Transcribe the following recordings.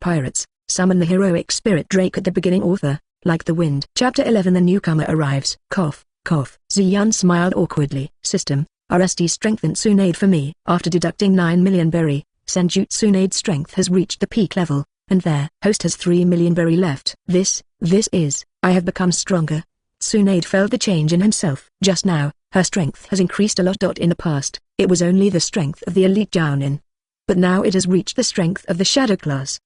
pirates, summon the heroic spirit drake at the beginning. Author, like the wind. Chapter 11. The newcomer arrives. Cough, cough. Ziyan smiled awkwardly. System, RST strengthen Tsunade for me. After deducting 9 million berry, Senjutsu Tsunade's strength has reached the peak level, and their host has 3 million berry left. This is, I have become stronger. Tsunade felt the change in himself. Just now, her strength has increased a lot. In the past, it was only the strength of the elite Jounin. But now it has reached the strength of the shadow class.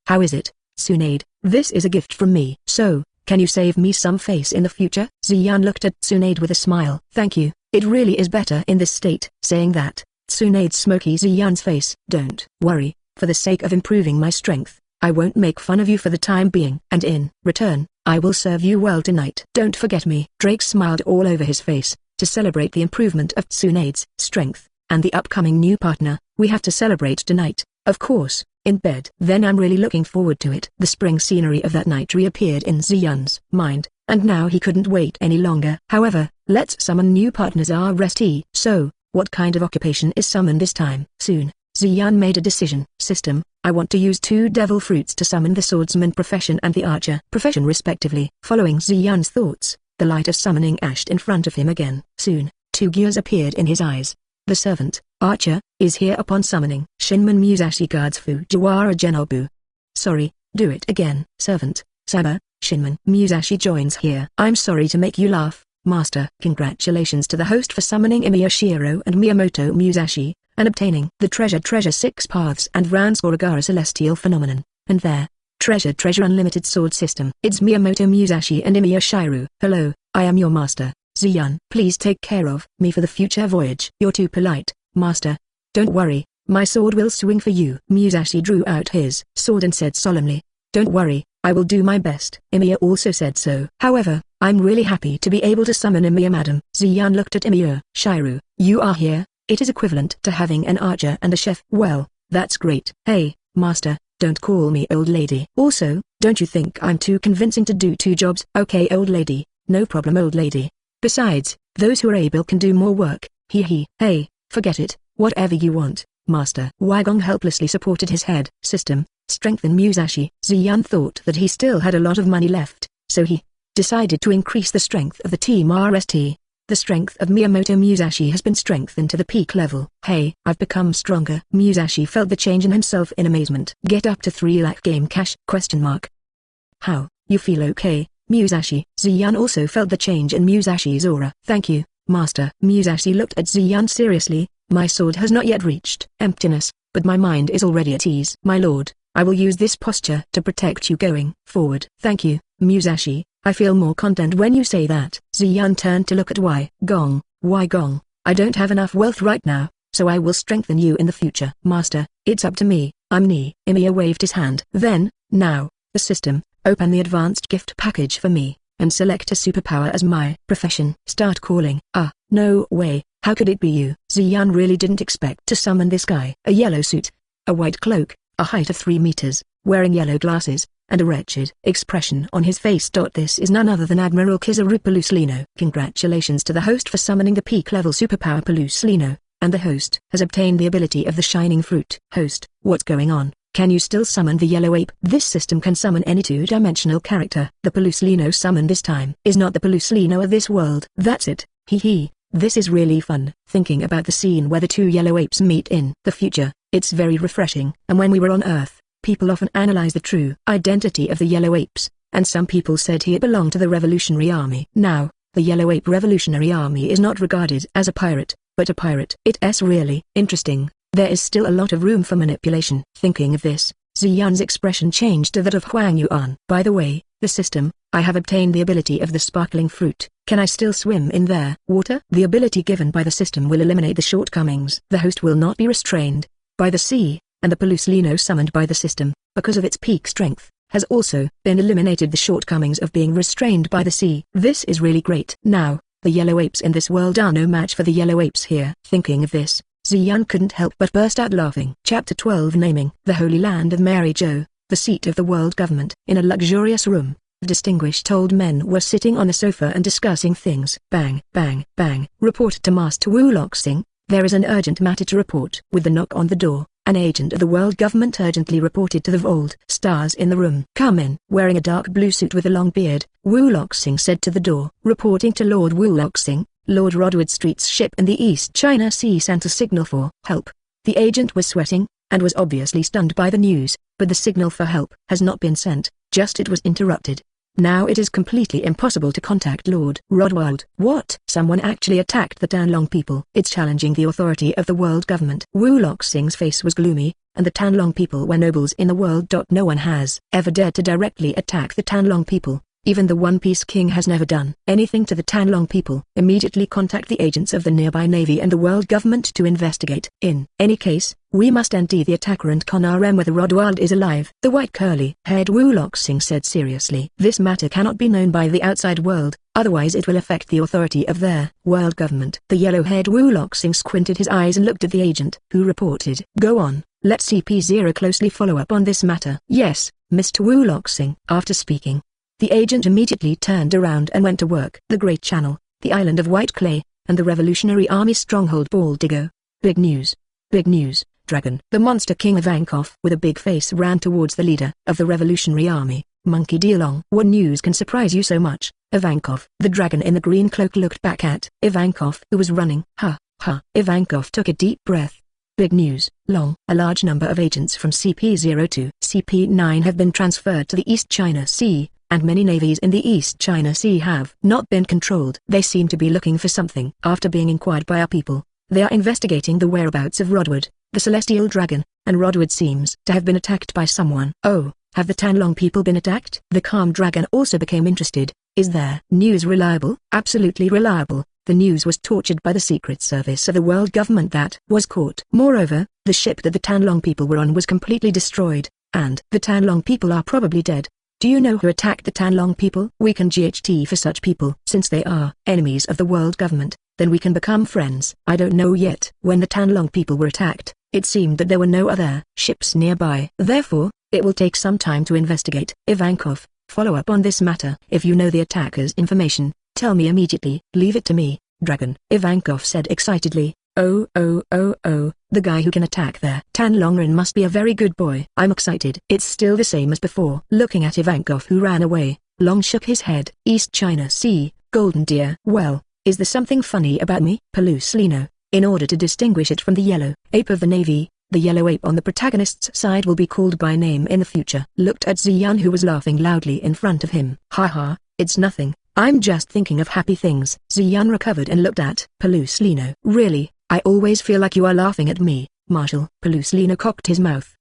How is it, Tsunade? This is a gift from me. So, can you save me some face in the future? Ziyan looked at Tsunade with a smile. Thank you, it really is better in this state. Saying that, Tsunade smoky Ziyan's face. Don't worry, for the sake of improving my strength, I won't make fun of you for the time being. And in return, I will serve you well tonight. Don't forget me. Drake smiled all over his face. To celebrate the improvement of Tsunade's strength, and the upcoming new partner, we have to celebrate tonight, of course, in bed. Then I'm really looking forward to it. The spring scenery of that night reappeared in Ziyan's mind, and now he couldn't wait any longer. However, let's summon new partners RST. So, what kind of occupation is summoned this time? Soon, Ziyan made a decision. System, I want to use 2 devil fruits to summon the swordsman profession and the archer profession respectively. Following Ziyan's thoughts, the light of summoning ashed in front of him again. Soon, 2 gears appeared in his eyes. The servant, archer, is here. Upon summoning. Shinman Musashi guards Fujiwara Genobu. Sorry, do it again. Servant, Saba, Shinman Musashi joins here. I'm sorry to make you laugh, master. Congratulations to the host for summoning Imiyashiro and Miyamoto Musashi, and obtaining the treasure 6 paths and rounds for Agara celestial phenomenon, and their treasure unlimited sword system. It's Miyamoto Musashi and Imiyashiro. Hello, I am your master, Ziyan. Please take care of me for the future voyage. You're too polite, master. Don't worry, my sword will swing for you. Musashi drew out his sword and said solemnly, don't worry, I will do my best. Imiya also said so. However, I'm really happy to be able to summon Imiya madam. Ziyan looked at Imiyashiro. You are here, it is equivalent to having an archer and a chef. Well, that's great. Hey, master, don't call me old lady. Also, don't you think I'm too convincing to do 2 jobs? Okay old lady, no problem old lady. Besides, those who are able can do more work. Hey, forget it, whatever you want, master. Wagong helplessly supported his head. System, strengthen Musashi. Ziyan thought that he still had a lot of money left, so he decided to increase the strength of the team RST. The strength of Miyamoto Musashi has been strengthened to the peak level. Hey, I've become stronger. Musashi felt the change in himself in amazement. Get up to 3 lakh game cash? How, you feel okay, Musashi? Ziyan also felt the change in Musashi's aura. Thank you, master. Musashi looked at Ziyan seriously. My sword has not yet reached emptiness, but my mind is already at ease. My lord, I will use this posture to protect you going forward. Thank you, Musashi. I feel more content when you say that. Ziyan turned to look at Wagong. Wagong, I don't have enough wealth right now, so I will strengthen you in the future. Master, it's up to me. I'm Ni. Imiya waved his hand. Then, now, the system, open the advanced gift package for me, and select a superpower as my profession. Start calling. No way, how could it be you? Ziyan really didn't expect to summon this guy. A yellow suit, a white cloak, a height of 3 meters, wearing yellow glasses, and a wretched expression on his face. This is none other than Admiral Kizaru Peluslino. Congratulations to the host for summoning the peak level superpower Peluslino, and the host has obtained the ability of the shining fruit. Host, what's going on? Can you still summon the yellow ape? This system can summon any 2-dimensional character. The Peluslino summoned this time is not the Peluslino of this world. That's it. This is really fun. Thinking about the scene where the 2 yellow apes meet in the future, it's very refreshing. And when we were on Earth, people often analyze the true identity of the yellow apes, and some people said he belonged to the Revolutionary Army. Now, the Yellow Ape Revolutionary Army is not regarded as a pirate, but a pirate. It's really interesting. There is still a lot of room for manipulation. Thinking of this, Ziyan's expression changed to that of Huang Yuan. By the way, the system, I have obtained the ability of the sparkling fruit. Can I still swim in their water? The ability given by the system will eliminate the shortcomings. The host will not be restrained by the sea, and the Peluslino summoned by the system, because of its peak strength, has also been eliminated the shortcomings of being restrained by the sea. This is really great. Now, the yellow apes in this world are no match for the yellow apes here. Thinking of this, Ziyan couldn't help but burst out laughing. Chapter 12 Naming the Holy Land of Mary Jo, the seat of the world government. In a luxurious room, distinguished old men were sitting on a sofa and discussing things. Bang, bang, bang. Report to Master Wu Loxing, there is an urgent matter to report. With the knock on the door, An agent of the world government urgently reported to the vault. Stars in the room. Come in. Wearing a dark blue suit with a long beard, Wu Loxing said to the door. Reporting to Lord Wu Loxing, Lord Rodwood Street's ship in the East China Sea sent a signal for help. The agent was sweating, and was obviously stunned by the news, but the signal for help has not been sent, just it was interrupted. Now it is completely impossible to contact Lord Rodwood. What? Someone actually attacked the Tanlong people. It's challenging the authority of the world government. Wu Loxing's face was gloomy, and the Tanlong people were nobles in the world. No one has ever dared to directly attack the Tanlong people. Even the One Piece King has never done anything to the Tanlong people. Immediately contact the agents of the nearby navy and the world government to investigate. In any case, we must empty the attacker and con Harem whether Rodwood is alive. The white curly-haired Wu Loxing said seriously. This matter cannot be known by the outside world, otherwise it will affect the authority of their world government. The yellow-haired Wu Loxing squinted his eyes and looked at the agent, who reported. Go on, let CP0 closely follow up on this matter. Yes, Mr. Wu Loxing. After speaking, the agent immediately turned around and went to work. The Great Channel, the island of White Clay, and the Revolutionary Army stronghold Baldigo. Big news. Big news, Dragon. The monster king Ivankov with a big face ran towards the leader of the Revolutionary Army, Monkey D. Long. What news can surprise you so much, Ivankov? The dragon in the green cloak looked back at Ivankov, who was running. Ha, ha. Ivankov took a deep breath. Big news, Long. A large number of agents from CP0 to CP9 have been transferred to the East China Sea, and many navies in the East China Sea have not been controlled. They seem to be looking for something. After being inquired by our people, they are investigating the whereabouts of Rodwood, the celestial dragon, and Rodwood seems to have been attacked by someone. Oh, have the Tanlong people been attacked? The calm dragon also became interested. Is their news reliable? Absolutely reliable. The news was tortured by the secret service of the world government that was caught. Moreover, the ship that the Tanlong people were on was completely destroyed, and the Tanlong people are probably dead. Do you know who attacked the Tanlong people? We can GHT for such people. Since they are enemies of the world government, then we can become friends. I don't know yet. When the Tanlong people were attacked, it seemed that there were no other ships nearby. Therefore, it will take some time to investigate. Ivankov, follow up on this matter. If you know the attacker's information, tell me immediately. Leave it to me, Dragon. Ivankov said excitedly. Oh, the guy who can attack their Tanlongren must be a very good boy. I'm excited. It's still the same as before. Looking at Ivankov who ran away, Long shook his head. East China Sea, Golden Deer. Well, is there something funny about me? Peluslino, in order to distinguish it from the yellow ape of the navy, the yellow ape on the protagonist's side will be called by name in the future. Looked at Ziyan who was laughing loudly in front of him. Ha, it's nothing. I'm just thinking of happy things. Ziyan recovered and looked at Peluslino. Really? I always feel like you are laughing at me, Marshal. Peluslino cocked his mouth. ?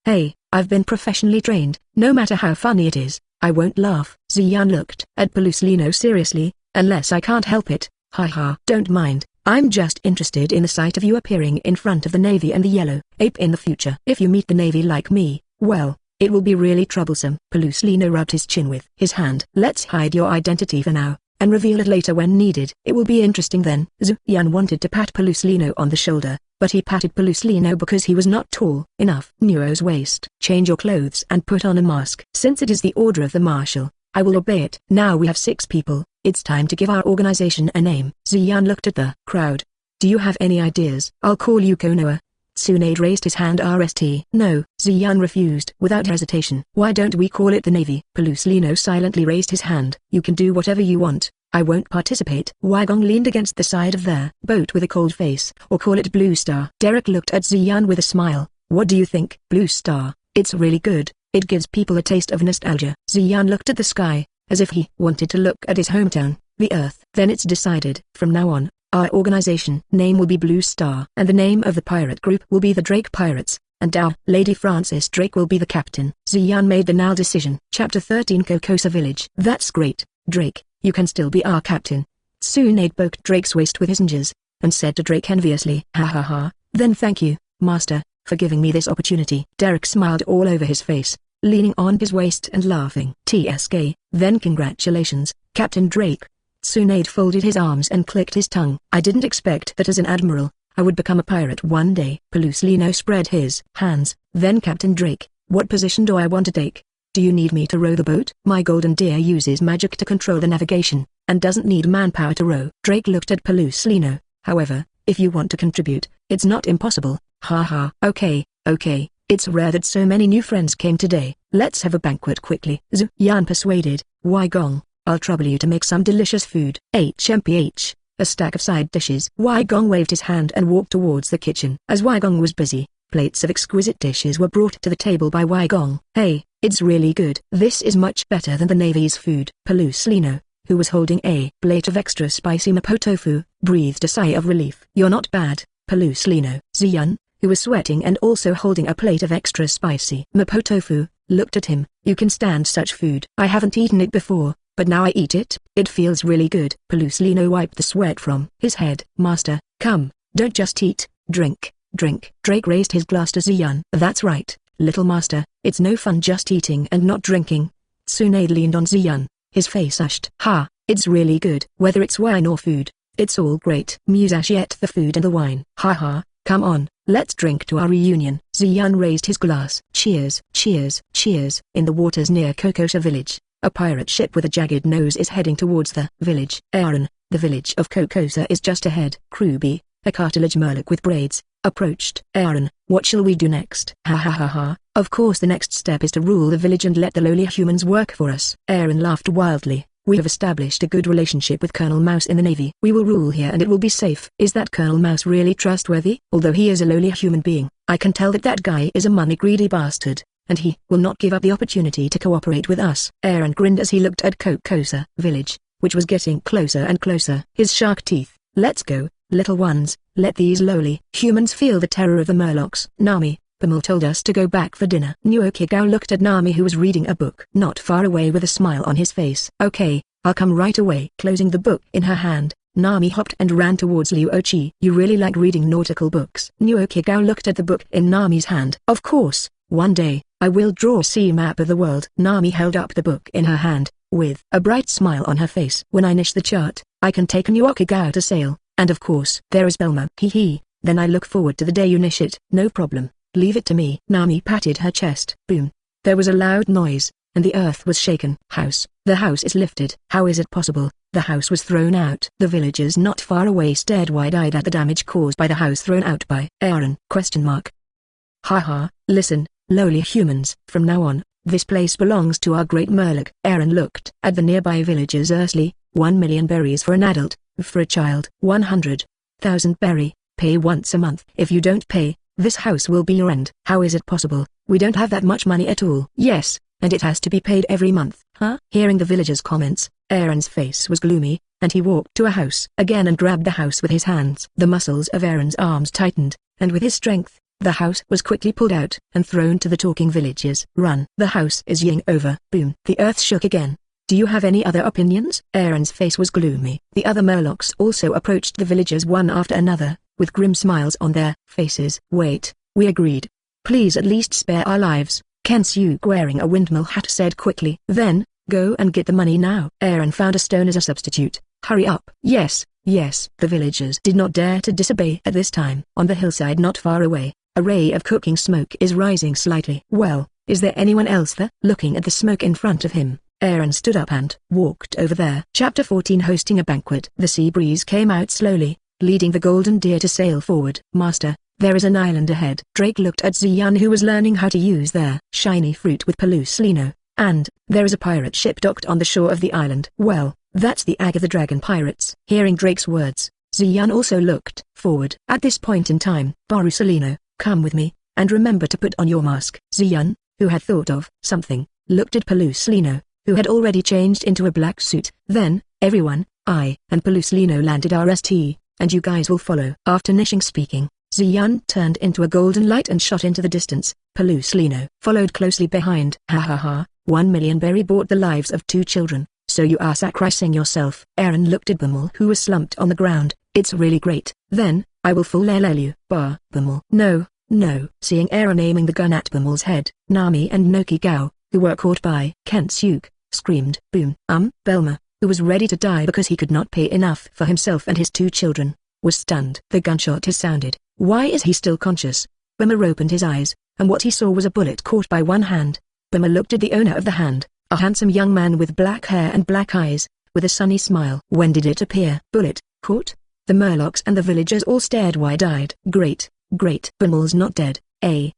Hey, I've been professionally trained. No matter how funny it is, I won't laugh. Ziyan looked at Peluslino seriously. Unless I can't help it. Ha. Don't mind. I'm just interested in the sight of you appearing in front of the navy and the yellow ape in the future. If you meet the navy like me, well, it will be really troublesome. Peluslino rubbed his chin with his hand. Let's hide your identity for now, and reveal it later when needed. It will be interesting then. Ziyan wanted to pat Peluslino on the shoulder, but he patted Peluslino because he was not tall enough. Nero's waist. Change your clothes and put on a mask. Since it is the order of the marshal, I will obey it. Now we have 6 people. It's time to give our organization a name. Ziyan looked at the crowd. Do you have any ideas? I'll call you Konoha. Tsunade raised his hand. RST. No, Ziyan refused without hesitation. Why don't we call it the Navy? Peluslino silently raised his hand. You can do whatever you want. I won't participate. Wagong leaned against the side of their boat with a cold face. Or call it Blue Star. Derek looked at Ziyan with a smile. What do you think? Blue Star. It's really good. It gives people a taste of nostalgia. Ziyan looked at the sky, as if he wanted to look at his hometown, the Earth. Then it's decided. From now on, our organization name will be Blue Star. And the name of the pirate group will be the Drake Pirates, and our Lady Francis Drake will be the captain. Ziyan made the now decision. Chapter 13 Cocosia Village. That's great, Drake, you can still be our captain. Tsunade poked Drake's waist with his ninjas, and said to Drake enviously. Ha. Then thank you, master, for giving me this opportunity. Derek smiled all over his face, leaning on his waist and laughing. TSK, then congratulations, Captain Drake. Tsunade folded his arms and clicked his tongue. I didn't expect that as an admiral, I would become a pirate one day. Peluslino spread his hands. Then Captain Drake, what position do I want to take? Do you need me to row the boat? My golden deer uses magic to control the navigation, and doesn't need manpower to row. Drake looked at Peluslino. However, if you want to contribute, it's not impossible. Ha ha. Okay, okay. It's rare that so many new friends came today. Let's have a banquet quickly. Zhu Yan persuaded. Wai Gong, I'll trouble you to make some delicious food. HMPH. A stack of side dishes. Wai Gong waved his hand and walked towards the kitchen. As Wai Gong was busy, plates of exquisite dishes were brought to the table by Wai Gong. Hey, it's really good. This is much better than the Navy's food. Pelus Lino, who was holding a plate of extra spicy mapo tofu, breathed a sigh of relief. You're not bad, Pelus Lino. Ziyan, who was sweating and also holding a plate of extra spicy mapo tofu, looked at him. You can stand such food. I haven't eaten it before, but now I eat it. It feels really good. Pelus Lino wiped the sweat from his head. Master, come, don't just eat, drink, drink. Drake raised his glass to Ziyan. That's right, little master, it's no fun just eating and not drinking. Tsunade leaned on Ziyan, his face hushed. Ha, it's really good. Whether it's wine or food, it's all great. Musashi ate the food and the wine. Ha ha, come on, let's drink to our reunion. Ziyan raised his glass. Cheers, cheers, cheers. In the waters near Cocosia village, a pirate ship with a jagged nose is heading towards the village. Aaron, the village of Cocosia is just ahead. Kruby, a cartilage murloc with braids, approached. Aaron, what shall we do next? Ha ha ha ha. Of course the next step is to rule the village and let the lowly humans work for us. Aaron laughed wildly. We have established a good relationship with Colonel Mouse in the Navy. We will rule here and it will be safe. Is that Colonel Mouse really trustworthy? Although he is a lowly human being, I can tell that that guy is a money-greedy bastard, and he will not give up the opportunity to cooperate with us. Aaron grinned as he looked at Cocosia village, which was getting closer and closer. His shark teeth. Let's go, little ones, let these lowly humans feel the terror of the murlocs. Nami, Bamul told us to go back for dinner. Nuokigao looked at Nami who was reading a book not far away with a smile on his face. Okay, I'll come right away. Closing the book in her hand, Nami hopped and ran towards Liu Ochi. You really like reading nautical books? Nuokigao looked at the book in Nami's hand. Of course, one day, I will draw a sea map of the world. Nami held up the book in her hand, with a bright smile on her face. When I niche the chart, I can take Nuokigao to sail, and of course, there is Belma. Hee hee, then I look forward to the day you niche it. No problem. Leave it to me. Nami patted her chest. Boom. There was a loud noise, and the earth was shaken. House. The house is lifted. How is it possible? The house was thrown out. The villagers not far away stared wide-eyed at the damage caused by the house thrown out by Aaron. Ha ha, listen, lowly humans. From now on, this place belongs to our great Murloc. Aaron looked at the nearby villagers. Earthly, 1 million berries for an adult, for a child. 100,000 berry, pay once a month. If you don't pay, this house will be your end. How is it possible? We don't have that much money at all. Yes, and it has to be paid every month. Huh? Hearing the villagers' comments, Aaron's face was gloomy, and he walked to a house again and grabbed the house with his hands. The muscles of Aaron's arms tightened, and with his strength, the house was quickly pulled out and thrown to the talking villagers. Run. The house is ying over. Boom. The earth shook again. Do you have any other opinions? Aaron's face was gloomy. The other Murlocs also approached the villagers one after another, with grim smiles on their faces. Wait, we agreed. Please at least spare our lives, Kensuke wearing a windmill hat said quickly. Then, go and get the money now. Aaron found a stone as a substitute. Hurry up. Yes, yes. The villagers did not dare to disobey at this time. On the hillside not far away, a ray of cooking smoke is rising slightly. Well, is there anyone else there? Looking at the smoke in front of him, Aaron stood up and walked over there. Chapter 14. Hosting a banquet. The sea breeze came out slowly, leading the golden deer to sail forward. Master, there is an island ahead. Drake looked at Ziyan who was learning how to use their shiny fruit with Pelus Lino, and there is a pirate ship docked on the shore of the island. Well, that's the Agatha Dragon pirates. Hearing Drake's words, Ziyan also looked forward. At this point in time, Barusalino, come with me, and remember to put on your mask. Ziyan, who had thought of something, looked at Pelus Lino, who had already changed into a black suit. Then, everyone, I and Pelus Lino landed RST, and you guys will follow. After Nishing speaking, Ziyan turned into a golden light and shot into the distance. Pelus Lino followed closely behind. Ha ha ha, 1 million berry bought the lives of 2 children, so you are sacrificing yourself. Aaron looked at Bamul who was slumped on the ground. It's really great. Then, I will full you. Bamul. No, no. Seeing Aaron aiming the gun at Bamul's head, Nami and Nokigao, who were caught by Kensuke, screamed. Boom. Belma, who was ready to die because he could not pay enough for himself and his 2 children, was stunned. The gunshot has sounded. Why is he still conscious? Bama opened his eyes, and what he saw was a bullet caught by one hand. Bama looked at the owner of the hand, a handsome young man with black hair and black eyes, with a sunny smile. When did it appear? Bullet, caught? The Murlocs and the villagers all stared wide-eyed. Great, Great. Bummel's not dead.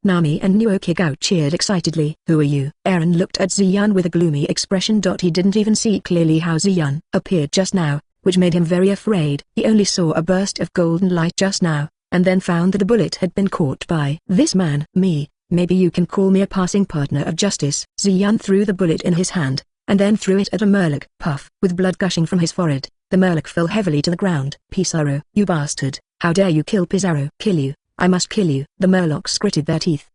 Nami and Nuokigao cheered excitedly. Who are you? Eren looked at Xian with a gloomy expression. He didn't even see clearly how Xian appeared just now, which made him very afraid. He only saw a burst of golden light just now, and then found that the bullet had been caught by this man. Me, maybe you can call me a passing partner of justice. Xian threw the bullet in his hand, and then threw it at a Murloc. Puff. With blood gushing from his forehead, the Murloc fell heavily to the ground. Pizarro, you bastard. How dare you kill Pizarro? Kill you. I must kill you. The Murlocs gritted their teeth.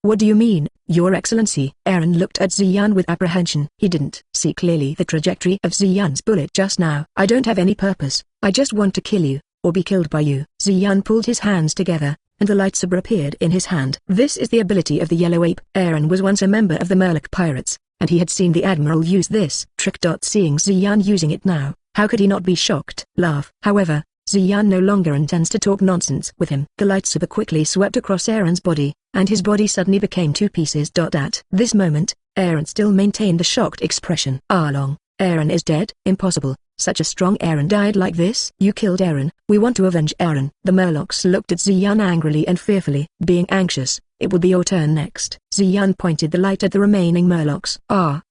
What do you mean, Your Excellency? Eren looked at Xian with apprehension. He didn't see clearly the trajectory of Xian's bullet just now. I don't have any purpose. I just want to kill you, or be killed by you. Xian pulled his hands together, and the lightsaber appeared in his hand. This is the ability of the Yellow Ape. Eren was once a member of the Murloc pirates, and he had seen the Admiral use this trick. Seeing Xian using it now, how could he not be shocked? However, Xian no longer intends to talk nonsense with him. The lightsaber quickly swept across Eren's body, and his body suddenly became two pieces. At this moment, Eren still maintained a shocked expression. Arlong, Eren is dead? Impossible. Such a strong Eren died like this? You killed Eren. We want to avenge Eren. The Murlocs looked at Xian angrily and fearfully. Being anxious, it will be your turn next. Xian pointed the light at the remaining Murlocs.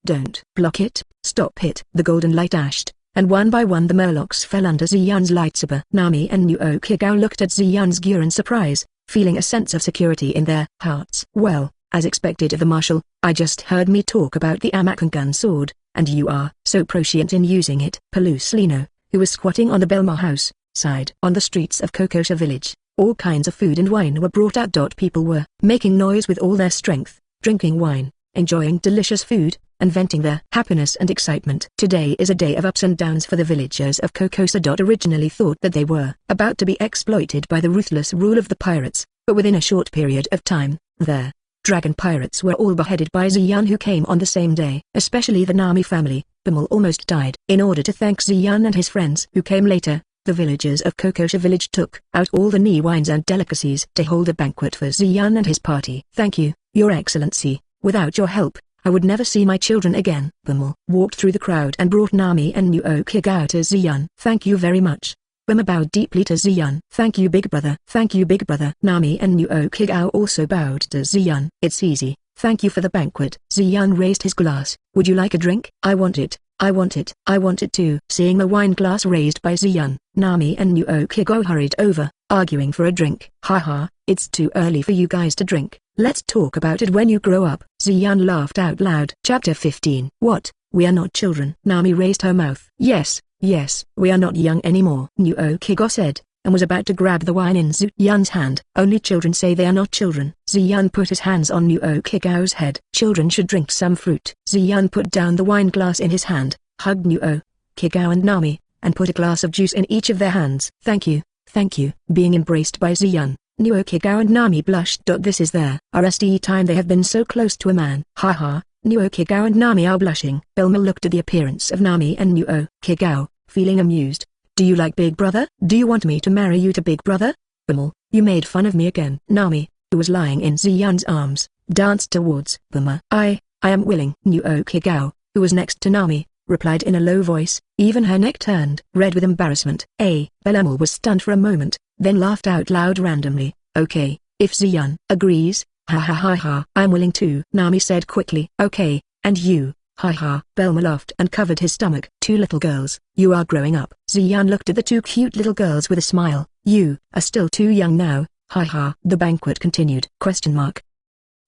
Don't block it. Stop it. The golden light dashed, and one by one the Murlocs fell under Xian's lightsaber. Nami and Nuokigao looked at Xian's gear in surprise, feeling a sense of security in their hearts. Well, as expected of the marshal, I just heard me talk about the Amakangun sword, and you are so proficient in using it. Peluslino, who was squatting on the Belmar house, sighed. On the streets of Cocosia village, all kinds of food and wine were brought out. People were making noise with all their strength, drinking wine, enjoying delicious food, and venting their happiness and excitement. Today is a day of ups and downs for the villagers of Cocosia. Originally thought that they were about to be exploited by the ruthless rule of the pirates, but within a short period of time, their dragon pirates were all beheaded by Xian, who came on the same day. Especially the Nami family. Bummel almost died. In order to thank Xian and his friends who came later, the villagers of Cocosia village took out all the knee wines and delicacies to hold a banquet for Xian and his party. Thank you, Your Excellency. Without your help, I would never see my children again. Bummel walked through the crowd and brought Nami and Nuokigao to Xian. Thank you very much. Bummel bowed deeply to Xian. Thank you, big brother. Thank you, big brother. Nami and Nuokigao also bowed to Xian. It's easy. Thank you for the banquet. Xian raised his glass. Would you like a drink? I want it. I want it. I want it too. Seeing the wine glass raised by Xian, Nami and Nuokigao hurried over, arguing for a drink. Haha, it's too early for you guys to drink. Let's talk about it when you grow up. Xian laughed out loud. Chapter 15. What? We are not children. Nami raised her mouth. Yes, we are not young anymore. Nuokigao said, and was about to grab the wine in Xian's hand. Only children say they are not children. Xian put his hands on Nuokigao's head. Children should drink some fruit. Xian put down the wine glass in his hand, hugged Nuokigao and Nami, and put a glass of juice in each of their hands. Thank you. Being embraced by Xian, Nuokigao and Nami blushed. This is their first time they have been so close to a man. Haha, Nuokigao and Nami are blushing. Belma looked at the appearance of Nami and Nuokigao, feeling amused. Do you like Big Brother? Do you want me to marry you to Big Brother? Bummel, you made fun of me again. Nami, who was lying in Xian's arms, danced towards Bummel. I am willing. Nuokigao, who was next to Nami, replied in a low voice. Even her neck turned red with embarrassment. Belmel was stunned for a moment, then laughed out loud randomly. Okay, if Xian agrees, ha ha ha ha. I'm willing too, Nami said quickly. Okay, and you? Ha ha. Belma laughed and covered his stomach. Two little girls. You are growing up. Xian looked at the two cute little girls with a smile. You are still too young now. Ha ha. The banquet continued. The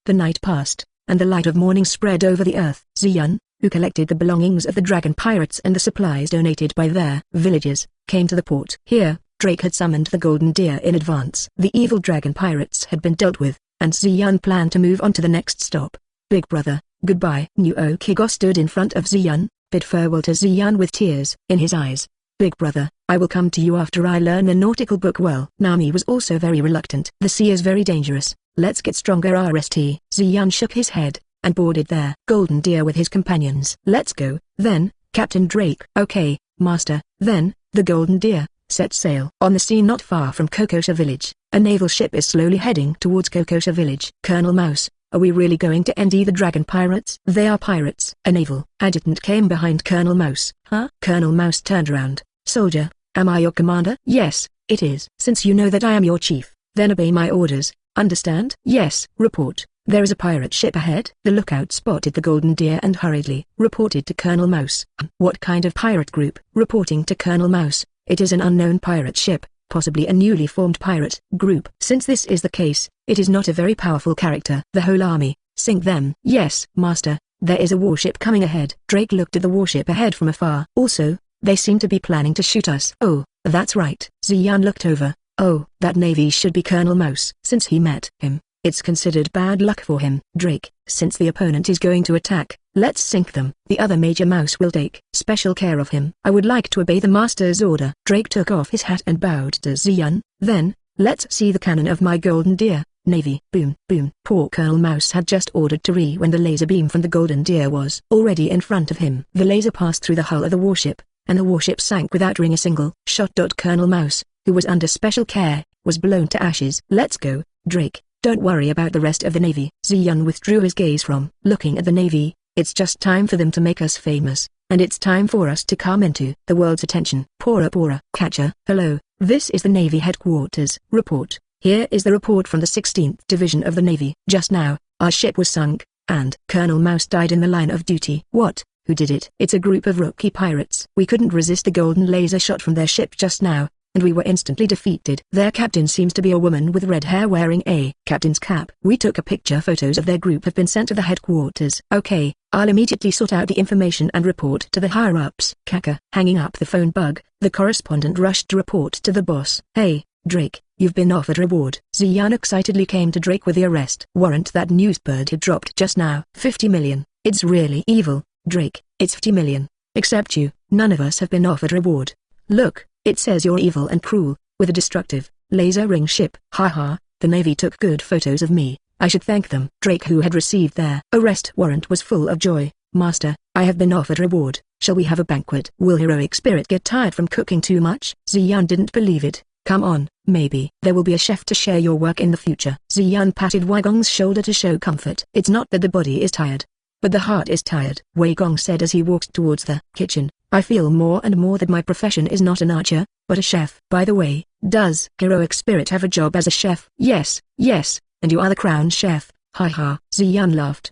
night passed, and the light of morning spread over the earth. Xian, who collected the belongings of the dragon pirates and the supplies donated by their villagers, came to the port. Here, Drake had summoned the golden deer in advance. The evil dragon pirates had been dealt with, and Xian planned to move on to the next stop. Big brother, goodbye. Nuokigao stood in front of Xian, bid farewell to Xian with tears in his eyes. Big brother, I will come to you after I learn the nautical book well. Nami was also very reluctant. The sea is very dangerous. Let's get stronger RST. Xian shook his head, and boarded their golden deer with his companions. Let's go, then, Captain Drake. Okay, master. Then, the golden deer set sail. On the sea not far from Cocosia village, a naval ship is slowly heading towards Cocosia village. Colonel Mouse, are we really going to end the dragon pirates? They are pirates. A naval adjutant came behind Colonel Mouse. Huh? Colonel Mouse turned around. Soldier, am I your commander? Yes, it is. Since you know that I am your chief, Then obey my orders, understand? Yes. Report. There is a pirate ship ahead. The lookout spotted the golden deer and hurriedly reported to Colonel Mouse. What kind of pirate group? Reporting to Colonel Mouse. It is an unknown pirate ship, possibly a newly formed pirate group. Since this is the case, it is not a very powerful character. The whole army, sink them. Yes, Master. There is a warship coming ahead. Drake looked at the warship ahead from afar. Also, they seem to be planning to shoot us. Oh, that's right. Ziyan looked over. Oh, that navy should be Colonel Mouse. Since he met him, it's considered bad luck for him. Drake, since the opponent is going to attack, let's sink them. The other Major Mouse will take special care of him. I would like to obey the master's order. Drake took off his hat and bowed to Ziyan. Then, let's see the cannon of my golden deer. Navy. Boom, boom. Poor Colonel Mouse had just ordered to when the laser beam from the golden deer was already in front of him. The laser passed through the hull of the warship, and the warship sank without a single shot. Colonel Mouse, who was under special care, was blown to ashes. Let's go, Drake. Don't worry about the rest of the navy. Ziyan withdrew his gaze from looking at the navy. It's just time for them to make us famous, and it's time for us to come into the world's attention. Pora catcher. Hello, this is the Navy headquarters. Report. Here is the report from the 16th Division of the Navy. Just now, our ship was sunk, and Colonel Mouse died in the line of duty. What? Who did it? It's a group of rookie pirates. We couldn't resist the golden laser shot from their ship just now, and we were instantly defeated. Their captain seems to be a woman with red hair wearing a captain's cap. We took a picture. Photos of their group have been sent to the headquarters. Okay, I'll immediately sort out the information and report to the higher-ups. Kaka. Hanging up the phone. Bug, the correspondent rushed to report to the boss. Hey, Drake, you've been offered reward. Ziyan excitedly came to Drake with the arrest warrant that newsbird had dropped just now. 50 million. It's really evil, Drake. It's 50 million. Except you, none of us have been offered reward. Look, it says you're evil and cruel, with a destructive, laser ring ship. Haha, the Navy took good photos of me. I should thank them. Drake, who had received their arrest warrant, was full of joy. Master, I have been offered reward. Shall we have a banquet? Will heroic spirit get tired from cooking too much? Ziyan didn't believe it. Come on, maybe. There will be a chef to share your work in the future. Ziyan patted Wei Gong's shoulder to show comfort. It's not that the body is tired, but the heart is tired, Wei Gong said as he walked towards the kitchen. I feel more and more that my profession is not an archer, but a chef. By the way, does heroic spirit have a job as a chef? Yes, and you are the crown chef. Ha. Ziyan laughed.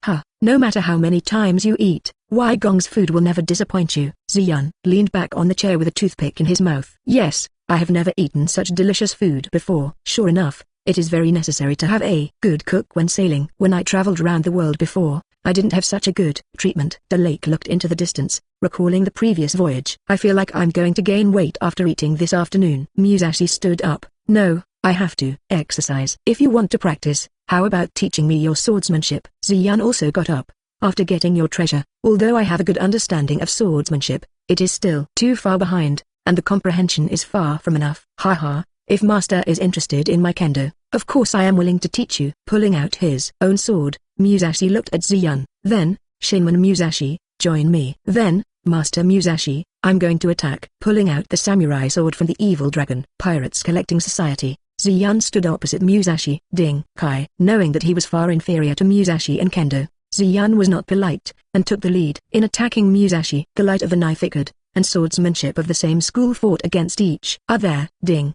Ha, no matter how many times you eat, Wei Gong's food will never disappoint you. Ziyan leaned back on the chair with a toothpick in his mouth. Yes, I have never eaten such delicious food before. Sure enough, it is very necessary to have a good cook when sailing. When I traveled around the world before, I didn't have such a good treatment. The lake looked into the distance, recalling the previous voyage. I feel like I'm going to gain weight after eating this afternoon. Musashi stood up. No, I have to exercise. If you want to practice, how about teaching me your swordsmanship? Ziyan also got up. After getting your treasure, although I have a good understanding of swordsmanship, it is still too far behind, and the comprehension is far from enough. Haha, if master is interested in my kendo, of course I am willing to teach you. Pulling out his own sword, Musashi looked at Ziyan. Then, Shinman Musashi, join me. Then, Master Musashi, I'm going to attack. Pulling out the samurai sword from the evil dragon Pirates Collecting Society, Ziyan stood opposite Musashi. Ding. Kai. Knowing that he was far inferior to Musashi in kendo, Ziyan was not polite, and took the lead in attacking Musashi. The light of the knife figured, and swordsmanship of the same school fought against each other. Ding.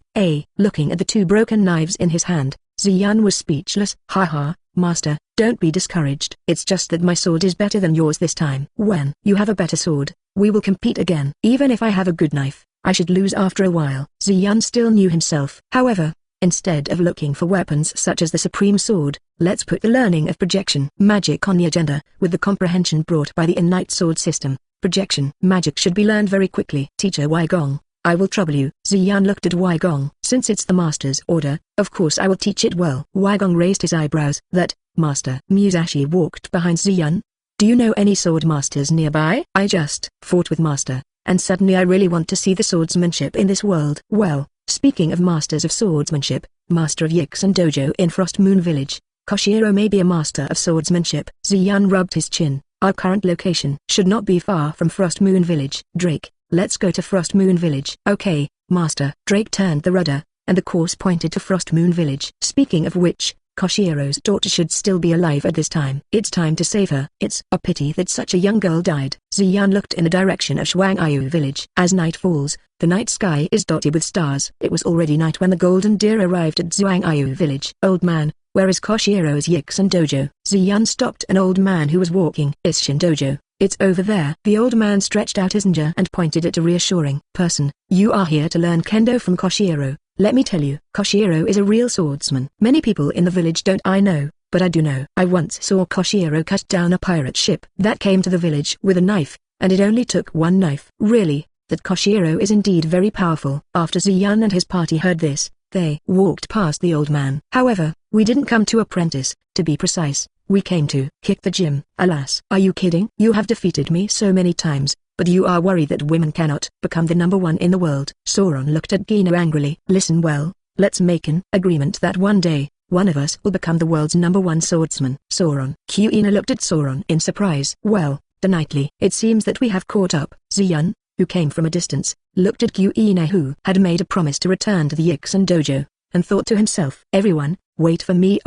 Looking at the two broken knives in his hand, Ziyan was speechless. Haha, master, don't be discouraged. It's just that my sword is better than yours this time. When you have a better sword, we will compete again. Even if I have a good knife, I should lose after a while. Ziyan still knew himself. However, instead of looking for weapons such as the supreme sword, let's put the learning of projection magic on the agenda. With the comprehension brought by the innate sword system, projection magic should be learned very quickly. Teacher Wei Gong, I will trouble you. Ziyan looked at Wei Gong. Since it's the master's order, of course I will teach it well. Wei Gong raised his eyebrows. That, master. Musashi walked behind Ziyan. Do you know any sword masters nearby? I just fought with master, and suddenly I really want to see the swordsmanship in this world. Well, speaking of masters of swordsmanship, master of Yixan Dojo in Frost Moon Village, Koshiro may be a master of swordsmanship. Ziyan rubbed his chin. Our current location should not be far from Frost Moon Village. Drake, let's go to Frost Moon Village. Okay, master. Drake turned the rudder, and the course pointed to Frost Moon Village. Speaking of which, Koshiro's daughter should still be alive at this time. It's time to save her. It's a pity that such a young girl died. Ziyan looked in the direction of Shuangyu village. As night falls, the night sky is dotted with stars. It was already night when the golden deer arrived at Shuangyu village. Old man, where is Koshiro's Yixin dojo? Ziyan stopped an old man who was walking. Ishin dojo. It's over there. The old man stretched out his ninja and pointed at a reassuring person. You are here to learn kendo from Koshiro. Let me tell you, Koshiro is a real swordsman. Many people in the village don't know, but I do know. I once saw Koshiro cut down a pirate ship that came to the village with a knife, and it only took one knife. Really, that Koshiro is indeed very powerful. After Ziyan and his party heard this, they walked past the old man. However, we didn't come to apprentice, to be precise. We came to kick the gym. Alas. Are you kidding? You have defeated me so many times, but you are worried that women cannot become the number one in the world. Soron looked at Guina angrily. Listen well, let's make an agreement that one day, one of us will become the world's number one swordsman. Soron. Guina looked at Soron in surprise. Well, delightfully. It seems that we have caught up. Ziyan, who came from a distance, looked at Guina who had made a promise to return to the Yixin dojo, and thought to himself, everyone, wait for me.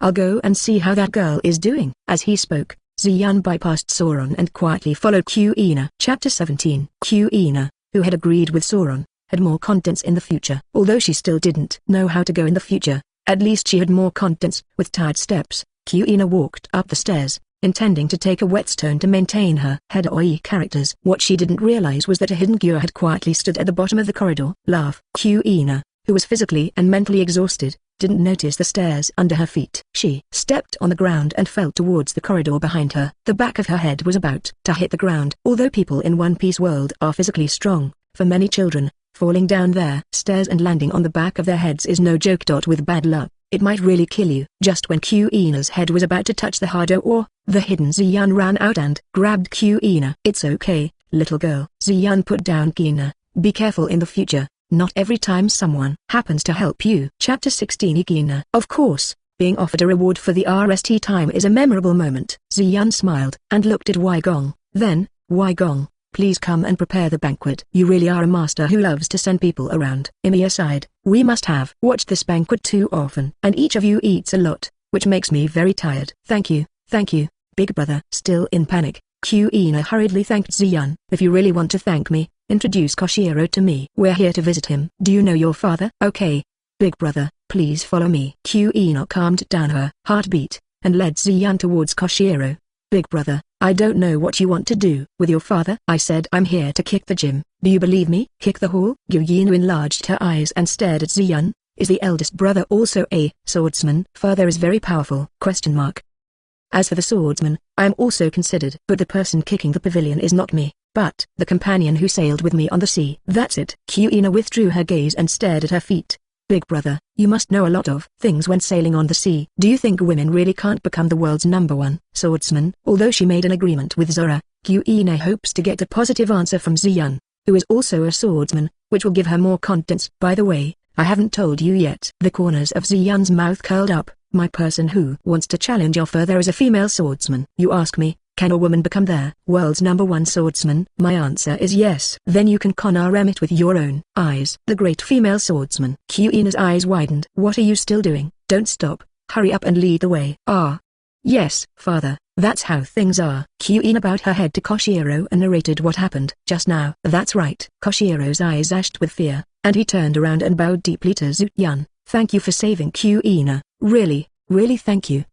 I'll go and see how that girl is doing. As he spoke, Ziyan bypassed Soron and quietly followed Guina. Chapter 17. Guina, who had agreed with Soron, had more contents in the future. Although she still didn't know how to go in the future, at least she had more contents. With tired steps, Guina walked up the stairs, intending to take a whetstone to maintain her head-oi characters. What she didn't realize was that a hidden Gua had quietly stood at the bottom of the corridor. Guina, who was physically and mentally exhausted, didn't notice the stairs under her feet. She stepped on the ground and fell towards the corridor behind her. The back of her head was about to hit the ground. Although people in One Piece world are physically strong, for many children, falling down their stairs and landing on the back of their heads is no joke. With bad luck, it might really kill you. Just when Guina's head was about to touch the hard ore, the hidden Ziyan ran out and grabbed Guina. It's okay, little girl. Ziyan put down Guina. Be careful in the future. Not every time someone happens to help you. Chapter 16. Guina. Of course, being offered a reward for the RST time is a memorable moment. Ziyan smiled and looked at Wei Gong. Then, Wei Gong, please come and prepare the banquet. You really are a master who loves to send people around. Imi aside, we must have watched this banquet too often. And each of you eats a lot, which makes me very tired. Thank you, big brother. Still in panic, Guina hurriedly thanked Ziyan. If you really want to thank me, introduce Koshiro to me. We're here to visit him. Do you know your father? Okay. Big brother, please follow me. Guina calmed down her heartbeat, and led Ziyan towards Koshiro. Big brother, I don't know what you want to do with your father. I said I'm here to kick the gym. Do you believe me? Kick the hall? Guina enlarged her eyes and stared at Ziyan. Is the eldest brother also a swordsman? Father is very powerful. As for the swordsman, I am also considered. But the person kicking the pavilion is not me, but the companion who sailed with me on the sea. That's it. Guina withdrew her gaze and stared at her feet. Big brother, you must know a lot of things when sailing on the sea. Do you think women really can't become the world's number one swordsman? Although she made an agreement with Zora, Guina hopes to get a positive answer from Ziyan, who is also a swordsman, which will give her more contents. By the way, I haven't told you yet. The corners of Ziyan's mouth curled up. My person who wants to challenge your father is a female swordsman. You ask me, can a woman become their world's number one swordsman? My answer is yes. Then you can con Harem it with your own eyes. The great female swordsman. Guina's eyes widened. What are you still doing? Don't stop. Hurry up and lead the way. Yes, father, that's how things are. Guina bowed her head to Koshiro and narrated what happened just now. That's right. Koshiro's eyes ashed with fear, and he turned around and bowed deeply to Ziyan. Thank you for saving Guina. Really thank you,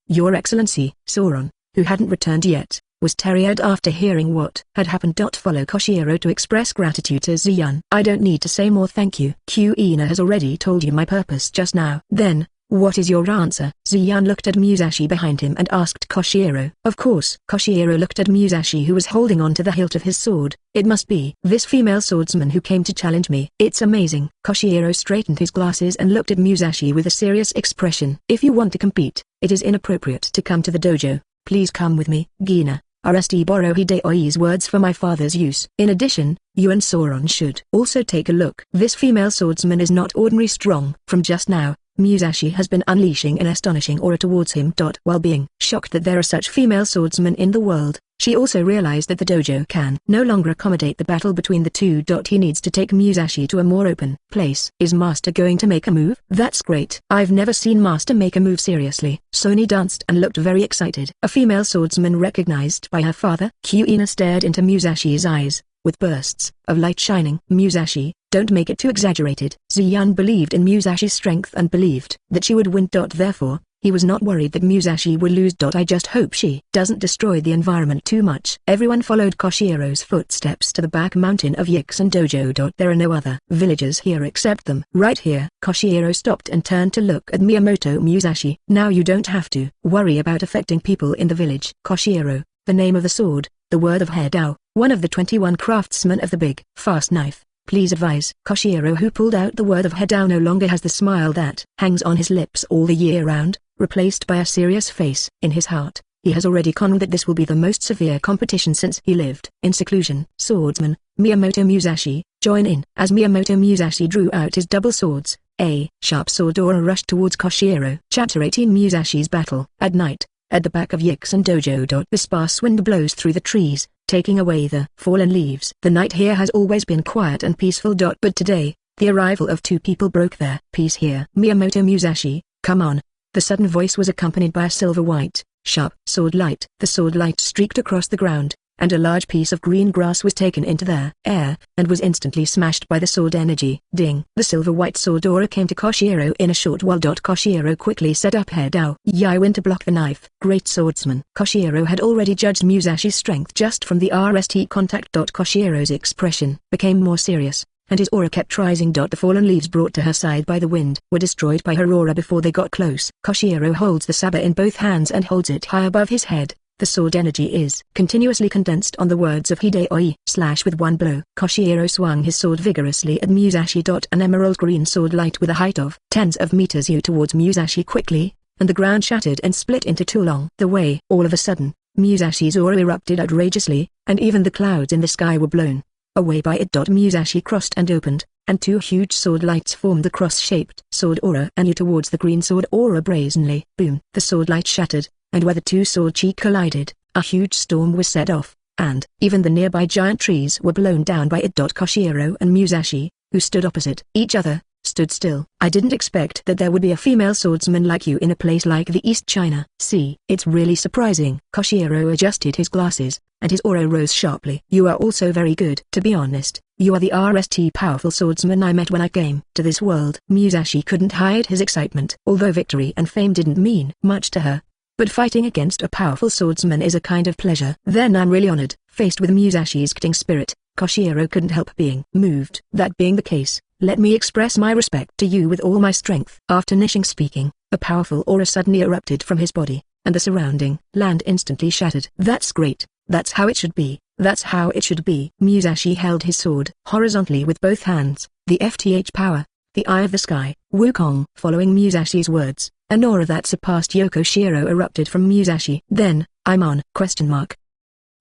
Your Excellency. Soron, who hadn't returned yet, was teary-eyed after hearing what had happened. Follow Koshiro to express gratitude to Ziyan. I don't need to say more thank you. Guina has already told you my purpose just now. Then, what is your answer? Ziyan looked at Musashi behind him and asked Koshiro. Of course. Koshiro looked at Musashi who was holding on to the hilt of his sword. It must be this female swordsman who came to challenge me. It's amazing. Koshiro straightened his glasses and looked at Musashi with a serious expression. If you want to compete, it is inappropriate to come to the dojo. Please come with me. Guina, RST borrow Hideoi's words for my father's use. In addition, you and Soron should also take a look. This female swordsman is not ordinary strong. From just now, Musashi has been unleashing an astonishing aura towards him. While being shocked that there are such female swordsmen in the world, she also realized that the dojo can no longer accommodate the battle between the two. He needs to take Musashi to a more open place. Is Master going to make a move? That's great. I've never seen Master make a move seriously. Sony danced and looked very excited. A female swordsman recognized by her father. Guina stared into Musashi's eyes, with bursts of light shining. Musashi, don't make it too exaggerated. Ziyan believed in Musashi's strength and believed that she would win. Therefore, he was not worried that Musashi would lose. I just hope she doesn't destroy the environment too much. Everyone followed Koshiro's footsteps to the back mountain of Yixan Dojo. There are no other villagers here except them. Right here. Koshiro stopped and turned to look at Miyamoto Musashi. Now you don't have to worry about affecting people in the village. Koshiro, the name of the sword, the word of Hedao, one of the 21 craftsmen of the big, fast knife. Please advise. Koshiro, who pulled out the word of Hedao, no longer has the smile that hangs on his lips all the year round, replaced by a serious face. In his heart, he has already conned that this will be the most severe competition since he lived in seclusion. Swordsman, Miyamoto Musashi, join in. As Miyamoto Musashi drew out his double swords, a sharp sword aura rushed towards Koshiro. Chapter 18 Musashi's Battle. At night, at the back of Yixan Dojo. The sparse wind blows through the trees, taking away the fallen leaves. The night here has always been quiet and peaceful. But today, the arrival of two people broke their peace here. Miyamoto Musashi, come on. The sudden voice was accompanied by a silver-white, sharp sword light. The sword light streaked across the ground, and a large piece of green grass was taken into the air, and was instantly smashed by the sword energy. Ding! The silver-white sword aura came to Koshiro in a short while. Koshiro quickly set up Hedao Yaiwin to block the knife. Great swordsman. Koshiro had already judged Musashi's strength just from the RST contact. Koshiro's expression became more serious, and his aura kept rising. The fallen leaves brought to her side by the wind were destroyed by her aura before they got close. Koshiro holds the saber in both hands and holds it high above his head. The sword energy is continuously condensed on the words of Hideo slash with one blow. Koshiro swung his sword vigorously at Musashi. An emerald green sword light with a height of tens of meters flew towards Musashi quickly, and the ground shattered and split into two along the way. All of a sudden, Musashi's aura erupted outrageously, and even the clouds in the sky were blown away by it. Musashi crossed and opened, and two huge sword lights formed the cross-shaped sword aura and flew towards the green sword aura brazenly. Boom! The sword light shattered, and where the two sword chi collided, a huge storm was set off, and even the nearby giant trees were blown down by it. Koshiro and Musashi, who stood opposite each other, stood still. I didn't expect that there would be a female swordsman like you in a place like the East China. See, it's really surprising. Koshiro adjusted his glasses, and his aura rose sharply. You are also very good. To be honest, you are the RST powerful swordsman I met when I came to this world. Musashi couldn't hide his excitement. Although victory and fame didn't mean much to her, but fighting against a powerful swordsman is a kind of pleasure. Then I'm really honored. Faced with Musashi's cutting spirit, Koshiro couldn't help being moved. That being the case, let me express my respect to you with all my strength. After finishing speaking, a powerful aura suddenly erupted from his body, and the surrounding land instantly shattered. That's great. That's how it should be. That's how it should be. Musashi held his sword horizontally with both hands. The FTH power, the eye of the sky, Wukong. Following Musashi's words, an aura that surpassed Yoko Shiro erupted from Musashi. Then, I'm on?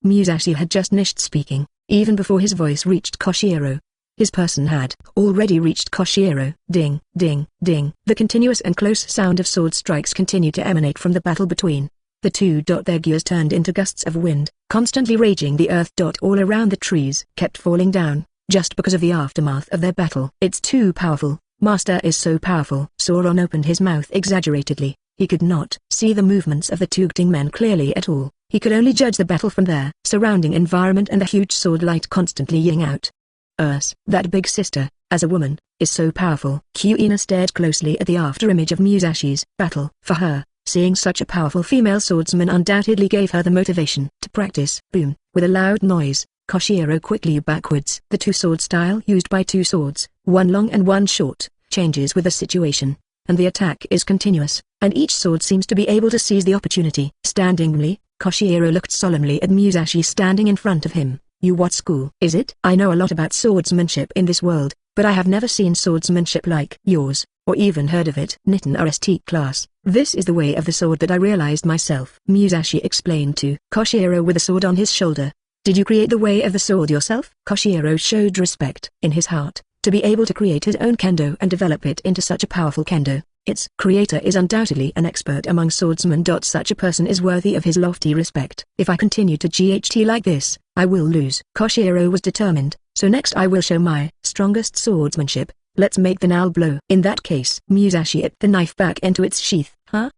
Musashi had just finished speaking, even before his voice reached Koshiro. His person had already reached Koshiro. Ding, ding, ding. The continuous and close sound of sword strikes continued to emanate from the battle between the two. Their gears turned into gusts of wind, constantly raging. The earth. All around the trees kept falling down, just because of the aftermath of their battle. It's too powerful. Master is so powerful. Sauron opened his mouth exaggeratedly. He could not see the movements of the two Gting men clearly at all. He could only judge the battle from their surrounding environment and the huge sword light constantly ying out. That big sister, as a woman, is so powerful. Guina stared closely at the afterimage of Musashi's battle. For her, seeing such a powerful female swordsman undoubtedly gave her the motivation to practice. Boom! With a loud noise, Koshiro quickly backwards. The two-sword style used by two swords, one long and one short, changes with the situation, and the attack is continuous, and each sword seems to be able to seize the opportunity. Standingly, Koshiro looked solemnly at Musashi standing in front of him. You what school is it? I know a lot about swordsmanship in this world, but I have never seen swordsmanship like yours, or even heard of it. Nitin RST class. This is the way of the sword that I realized myself. Musashi explained to Koshiro with a sword on his shoulder. Did you create the way of the sword yourself? Koshiro showed respect in his heart. To be able to create his own kendo and develop it into such a powerful kendo, Its creator is undoubtedly an expert among swordsmen. Such a person is worthy of his lofty respect. If I continue to GHT like this, I will lose. Koshiro was determined, so next I will show my strongest swordsmanship. Let's make the nail blow. In that case, Musashi hit the knife back into its sheath. Huh?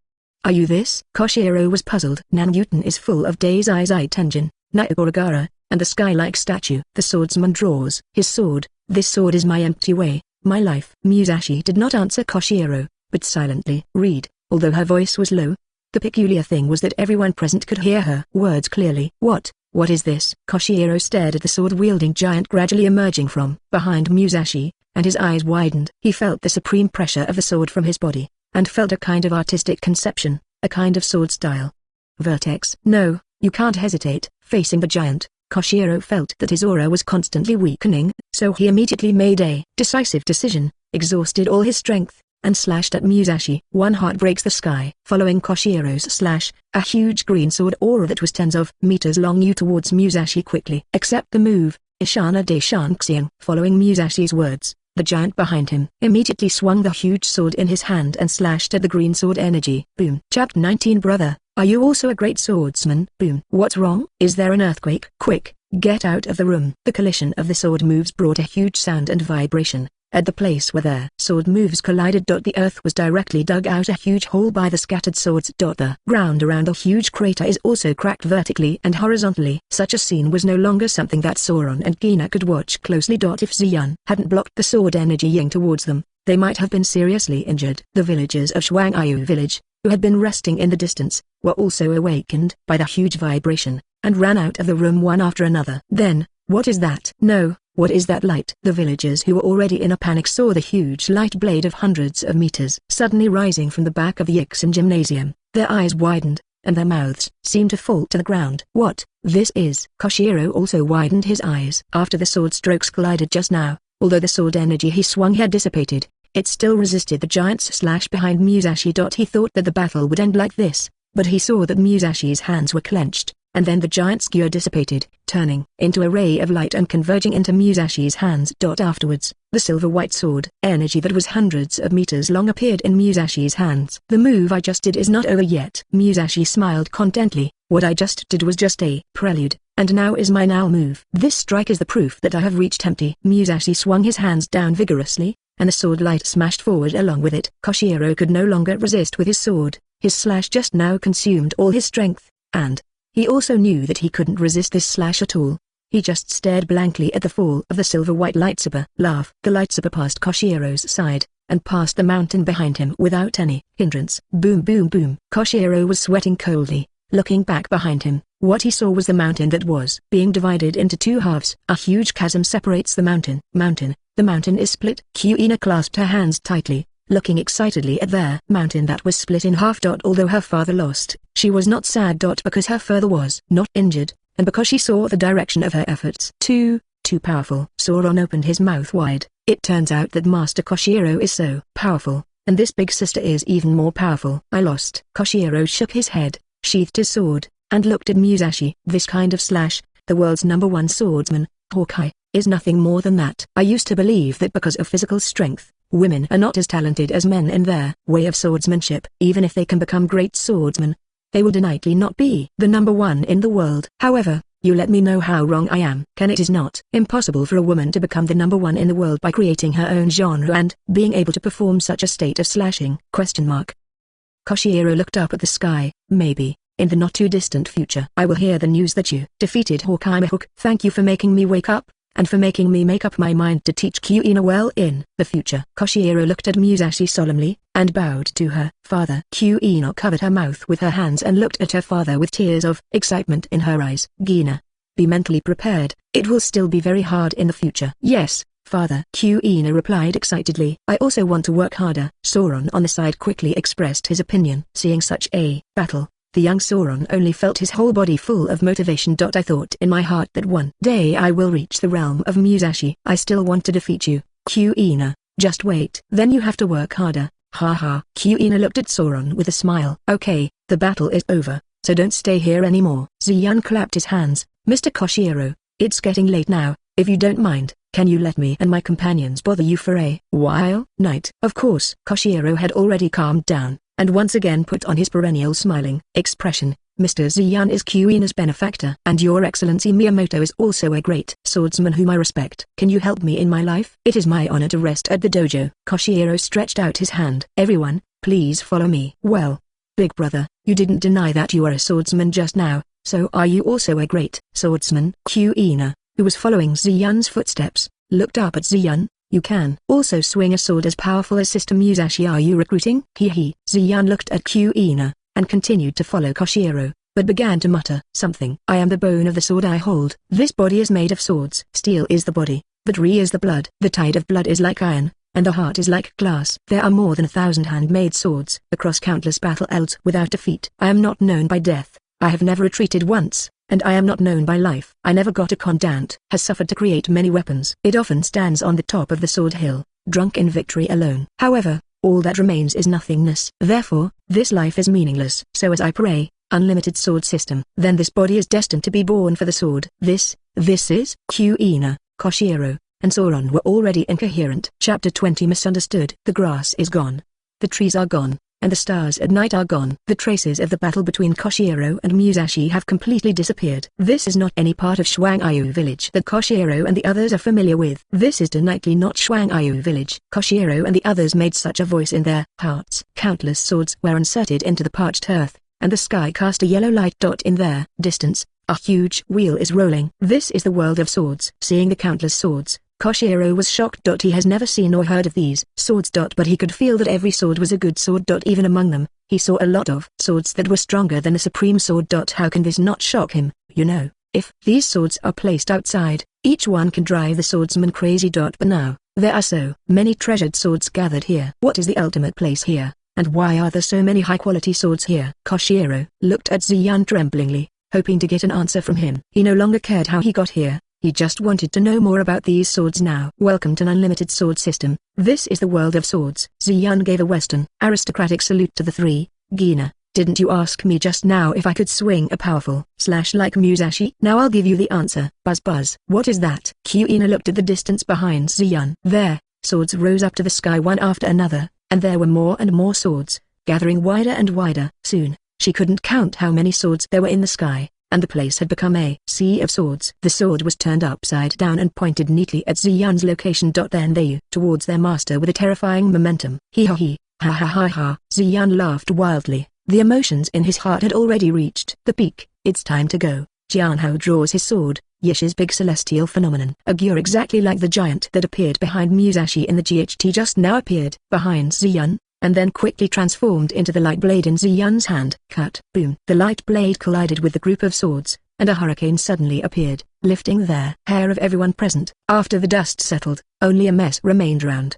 Are you this? Koshiro was puzzled. Nanyutan is full of days eyes Tenjin, Naiboragara, and the sky-like statue. The swordsman draws his sword. This sword is my empty way, my life. Musashi did not answer Koshiro, but silently read, although her voice was low. The peculiar thing was that everyone present could hear her words clearly. What is this? Koshiro stared at the sword-wielding giant gradually emerging from behind Musashi, and his eyes widened. He felt the supreme pressure of the sword from his body, and felt a kind of artistic conception, a kind of sword style. Vertex. No, you can't hesitate. Facing the giant, Koshiro felt that his aura was constantly weakening, so he immediately made a decisive decision, exhausted all his strength, and slashed at Musashi. One heart breaks the sky. Following Koshiro's slash, a huge green sword aura that was tens of meters long flew towards Musashi quickly. Accept the move, Ishana de Shanxian. Following Musashi's words, the giant behind him immediately swung the huge sword in his hand and slashed at the green sword energy. Boom. Chapter 19. Brother, are you also a great swordsman? Boom. What's wrong? Is there an earthquake? Quick, get out of the room. The collision of the sword moves brought a huge sound and vibration at the place where their sword moves collided. The earth was directly dug out a huge hole by the scattered swords. The ground around the huge crater is also cracked vertically and horizontally. Such a scene was no longer something that Sauron and Guina could watch closely. If Xian hadn't blocked the sword energy ying towards them, they might have been seriously injured. The villagers of Shuangyu village, who had been resting in the distance, were also awakened by the huge vibration, and ran out of the room one after another. Then, what is that? No. What is that light? The villagers who were already in a panic saw the huge light blade of hundreds of meters suddenly rising from the back of the Yixin gymnasium. Their eyes widened, and their mouths seemed to fall to the ground. What this is? Koshiro also widened his eyes. After the sword strokes collided just now, although the sword energy he swung had dissipated, it still resisted the giant's slash behind Musashi. He thought that the battle would end like this, but he saw that Musashi's hands were clenched, and then the giant's gear dissipated, turning into a ray of light and converging into Musashi's hands. Afterwards, the silver-white sword energy that was hundreds of meters long appeared in Musashi's hands. The move I just did is not over yet. Musashi smiled contently. What I just did was just a prelude, and now is my now move. This strike is the proof that I have reached empty. Musashi swung his hands down vigorously, and the sword light smashed forward along with it. Koshiro could no longer resist with his sword. His slash just now consumed all his strength, and he also knew that he couldn't resist this slash at all. He just stared blankly at the fall of the silver-white lightsaber. Laugh. The lightsaber passed Koshiro's side, and past the mountain behind him without any hindrance. Boom boom boom. Koshiro was sweating coldly, looking back behind him. What he saw was the mountain that was being divided into two halves. A huge chasm separates the mountain. The mountain is split. Guina clasped her hands tightly, looking excitedly at their mountain that was split in half. Although her father lost, she was not sad. Because her father was not injured, and because she saw the direction of her efforts. Too powerful. Sauron opened his mouth wide. It turns out that Master Koshiro is so powerful, and this big sister is even more powerful. I lost. Koshiro shook his head, sheathed his sword, and looked at Musashi. This kind of slash, the world's #1 swordsman, Hawkeye, is nothing more than that. I used to believe that because of physical strength, women are not as talented as men in their way of swordsmanship. Even if they can become great swordsmen, they will definitely not be the #1 in the world. However, you let me know how wrong I am. It is not impossible for a woman to become the #1 in the world by creating her own genre and being able to perform such a state of slashing? Koshiro looked up at the sky. Maybe, in the not-too-distant future, I will hear the news that you defeated Hawkeye. Thank you for making me wake up, and for making me make up my mind to teach Guina well in the future. Koshiro looked at Musashi solemnly, and bowed to her father. Guina covered her mouth with her hands and looked at her father with tears of excitement in her eyes. Guina, be mentally prepared, it will still be very hard in the future. Yes, father. Guina replied excitedly. I also want to work harder. Sauron on the side quickly expressed his opinion. Seeing such a battle, the young Sauron only felt his whole body full of motivation. I thought in my heart that one day I will reach the realm of Musashi. I still want to defeat you, Guina. Just wait. Then you have to work harder. Ha ha. Guina looked at Sauron with a smile. Okay, the battle is over, so don't stay here anymore. Xian clapped his hands. Mr. Koshiro, it's getting late now. If you don't mind, Can you let me and my companions bother you for a while? Knight. Of course. Koshiro had already calmed down, and once again put on his perennial smiling expression. Mr. Xian is Guina's benefactor. And your excellency Miyamoto is also a great swordsman whom I respect. Can you help me in my life? It is my honor to rest at the dojo. Koshiro stretched out his hand. Everyone, please follow me. Well, big brother, you didn't deny that you are a swordsman just now, so are you also a great swordsman? Guina, who was following Xian's footsteps, looked up at Xian. You can also swing a sword as powerful as Sister Musashi. Are you recruiting? Xian looked at Guina, and continued to follow Koshiro, but began to mutter something. I am the bone of the sword I hold. This body is made of swords. Steel is the body, but Re is the blood. The tide of blood is like iron, and the heart is like glass. There are more than 1,000 handmade swords across countless battlefields without defeat. I am not known by death. I have never retreated once, and I am not known by life. I never got a commandant. Has suffered to create many weapons. It often stands on the top of the sword hill, drunk in victory alone. However, all that remains is nothingness. Therefore, this life is meaningless. So as I pray, unlimited sword system. Then this body is destined to be born for the sword. This is Guina, Koshiro, and Sauron were already incoherent. Chapter 20 Misunderstood. The grass is gone. The trees are gone, and the stars at night are gone. The traces of the battle between Koshiro and Musashi have completely disappeared. This is not any part of Shuangyu village that Koshiro and the others are familiar with. This is definitely not Shuangyu village. Koshiro and the others made such a voice in their hearts. Countless swords were inserted into the parched earth, and the sky cast a yellow light dot in their distance. A huge wheel is rolling. This is the world of swords. Seeing the countless swords, Koshiro was shocked. He has never seen or heard of these swords. But he could feel that every sword was a good sword. Even among them, he saw a lot of swords that were stronger than the supreme sword. How can this not shock him? You know, if these swords are placed outside, each one can drive the swordsman crazy. But now, there are so many treasured swords gathered here. What is the ultimate place here, and why are there so many high-quality swords here? Koshiro looked at Xian tremblingly, hoping to get an answer from him. He no longer cared how he got here. He just wanted to know more about these swords now. Welcome to an unlimited sword system. This is the world of swords. Xian gave a Western aristocratic salute to the three. Guina, didn't you ask me just now if I could swing a powerful slash like Musashi? Now I'll give you the answer. Buzz buzz. What is that? Guina looked at the distance behind Xian. There, swords rose up to the sky one after another, and there were more and more swords, gathering wider and wider. Soon, she couldn't count how many swords there were in the sky, and the place had become a sea of swords. The sword was turned upside down and pointed neatly at Xian's location. Then they towards their master with a terrifying momentum. Ha ha ha ha. Xian laughed wildly. The emotions in his heart had already reached the peak. It's time to go. Jianhao draws his sword. Yishi's big celestial phenomenon. A gear exactly like the giant that appeared behind Musashi in the GHT just now appeared behind Xian, and then quickly transformed into the light blade in Xian's hand. Cut. Boom. The light blade collided with the group of swords, and a hurricane suddenly appeared, lifting their hair of everyone present. After the dust settled, only a mess remained around.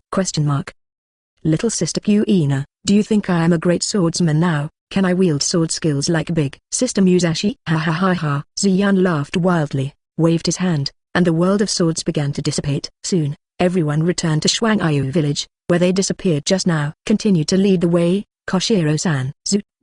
Little sister Guina, do you think I am a great swordsman now? Can I wield sword skills like big sister Musashi? Ha ha ha ha. Xian laughed wildly, waved his hand, and the world of swords began to dissipate. Soon, everyone returned to Shuangyu village, where they disappeared just now. Continue to lead the way, Koshiro-san.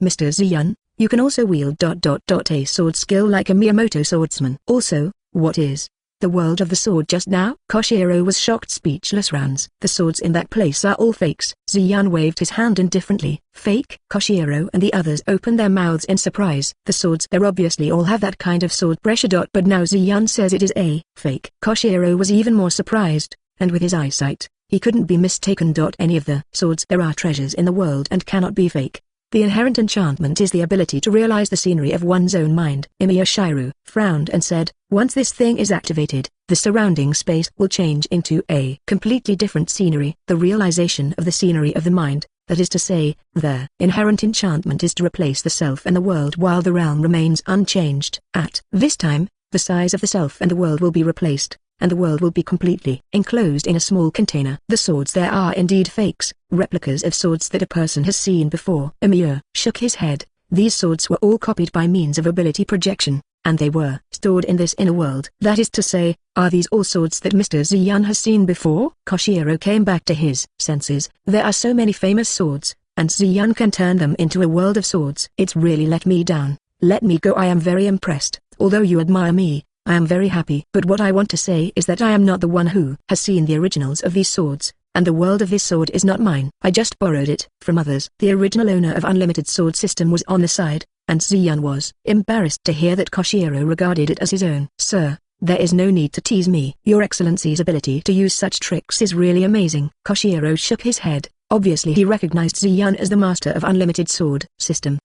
Mr. Xian, you can also wield a sword skill like a Miyamoto swordsman. Also, what is the world of the sword just now? Koshiro was shocked, speechless. Rounds. The swords in that place are all fakes. Xian waved his hand indifferently. Fake? Koshiro and the others opened their mouths in surprise. The swords there obviously all have that kind of sword pressure. But now Xian says it is a fake. Koshiro was even more surprised, and with his eyesight, he couldn't be mistaken. Any of the swords there are treasures in the world and cannot be fake. The inherent enchantment is the ability to realize the scenery of one's own mind. Imiyashiru frowned and said, once this thing is activated, the surrounding space will change into a completely different scenery. The realization of the scenery of the mind, that is to say, the inherent enchantment is to replace the self and the world while the realm remains unchanged. At this time, the size of the self and the world will be replaced, and the world will be completely enclosed in a small container. The swords there are indeed fakes, replicas of swords that a person has seen before. Emiya shook his head. These swords were all copied by means of ability projection, and they were stored in this inner world. That is to say, are these all swords that Mr. Xian has seen before? Koshiro came back to his senses. There are so many famous swords, and Xian can turn them into a world of swords. It's really let me down. Let me go. I am very impressed. Although you admire me, I am very happy. But what I want to say is that I am not the one who has seen the originals of these swords, and the world of this sword is not mine. I just borrowed it from others. The original owner of Unlimited Sword System was on the side, and Xian was embarrassed to hear that Koshiro regarded it as his own. Sir, there is no need to tease me. Your Excellency's ability to use such tricks is really amazing. Koshiro shook his head. Obviously he recognized Xian as the master of Unlimited Sword System.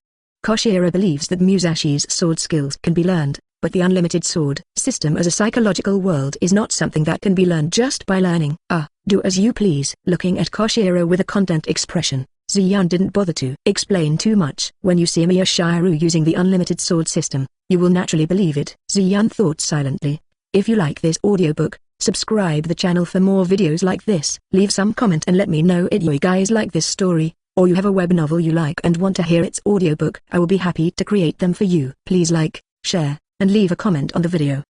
Koshiro believes that Musashi's sword skills can be learned, but the Unlimited Sword System as a psychological world is not something that can be learned just by learning. Do as you please. Looking at Koshiro with a content expression, Xian didn't bother to explain too much. When you see Musashi using the Unlimited Sword System, you will naturally believe it. Xian thought silently. If you like this audiobook, subscribe the channel for more videos like this. Leave some comment and let me know if you guys like this story, or you have a web novel you like and want to hear its audiobook. I will be happy to create them for you. Please like, share, and leave a comment on the video.